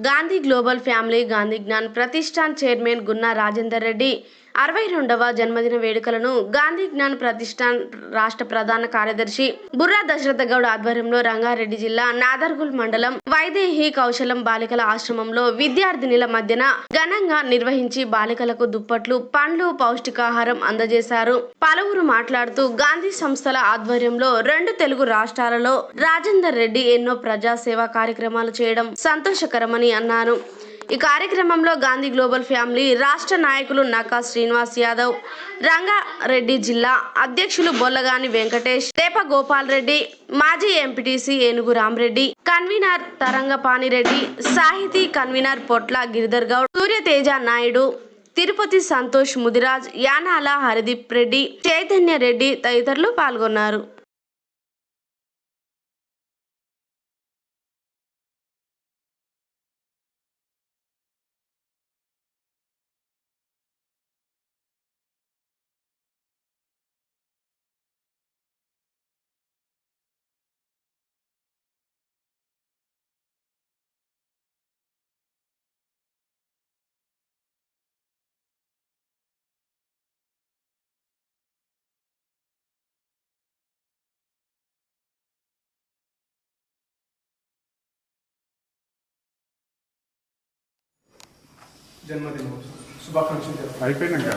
Gandhi global family Gandhi Gyan Pratishthan chairman Gunna Rajender Reddy 62వ జన్మదిన వేడుకలను గాంధీ జ్ఞాన్ ప్రతిష్టాన్ రాష్ట్ర ప్రధాన కార్యదర్శి బుర్రా దశరథ గౌడ్ ఆధ్వర్యంలో రంగారెడ్డి జిల్లా నాదర్గుల్ మండలం వైదేహి కౌశలం బాలికల ఆశ్రమంలో విద్యార్థినుల మధ్యన ఘనంగా నిర్వహించి బాలికలకు దుప్పట్లు, పండ్లు, పౌష్టికాహారం అందజేశారు. పలువురు మాట్లాడుతూ గాంధీ సంస్థల ఆధ్వర్యంలో 2 తెలుగు రాష్ట్రాలలో రాజేందర్ రెడ్డి ఎన్నో ప్రజా సేవా కార్యక్రమాలు చేయడం సంతోషకరమని అన్నారు. ఈ కార్యక్రమంలో గాంధీ గ్లోబల్ ఫ్యామిలీ రాష్ట్ర నాయకులు నక్కా శ్రీనివాస్ యాదవ్, రంగారెడ్డి జిల్లా అధ్యక్షులు బొల్లగాని వెంకటేష్, రేప గోపాల్ రెడ్డి, మాజీ ఎంపీటీసీ ఏనుగు రామరెడ్డి, కన్వీనర్ తరంగపాణి రెడ్డి, సాహితీ కన్వీనర్ పొట్ల గిరిధర్ గౌడ్, సూర్యతేజ నాయుడు, తిరుపతి సంతోష్ ముదిరాజ్, యానాల హరిదీప్ రెడ్డి, చైతన్య రెడ్డి తదితరులు పాల్గొన్నారు. జన్మదిన శుభాకాంక్షలు అయిపోయినాక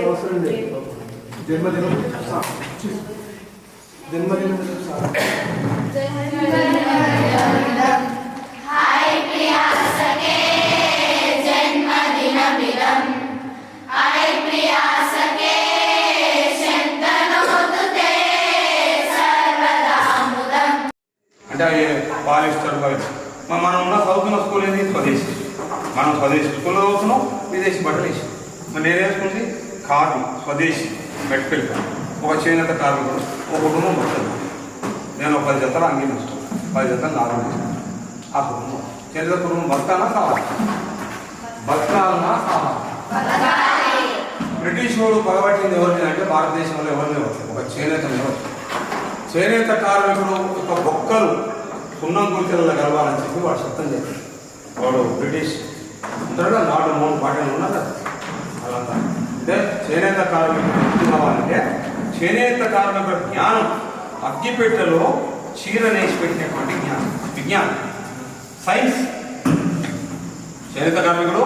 అవసరం లేదు. జన్మదినం అంటే పాలిస్తారు మనం ఉన్న చదువుతున్న స్కూల్ ఏంటి స్వదేశీ. మనం స్వదేశీ స్కూల్లో చదువుతున్నాం, విదేశీ బట్టలు వేసాం. మరి నేను వేసుకుంది ఖాదీ స్వదేశీ మెట్పెల్, ఒక చేనేత కార్మికుడు, ఒక కుటుంబం బట్టలు. నేను 10 జతలు అంగీ ఇస్తాను, 10 జతలు నాలుగు ఇస్తాను. ఆ కుటుంబం చేనేత కుటుంబం బతకాలా కావాలి, బతకాలన్నా కావాలి. బ్రిటిష్ వాడు పగబట్టింది ఎవరిని అంటే భారతదేశంలో ఎవరిని వచ్చారు, ఒక చేనేతనే వచ్చారు. చేనేత కార్మికుడు ఒక బొక్కలు సున్నం గురిచెలలో కలవాలని చెప్పి వాడు శబ్దం చేశాడు. వాడు బ్రిటిష్ ఉంటాడు, నాడు 3 పాటలు ఉన్నారు అలా. అంటే చేనేత కార్మికుడు ఎందుకు కావాలంటే చేనేత కార్మికుడు జ్ఞానం అగ్గిపెట్టెలో చీర నేసి పెట్టినటువంటి జ్ఞానం, విజ్ఞానం, సైన్స్. చేనేత కార్మికుడు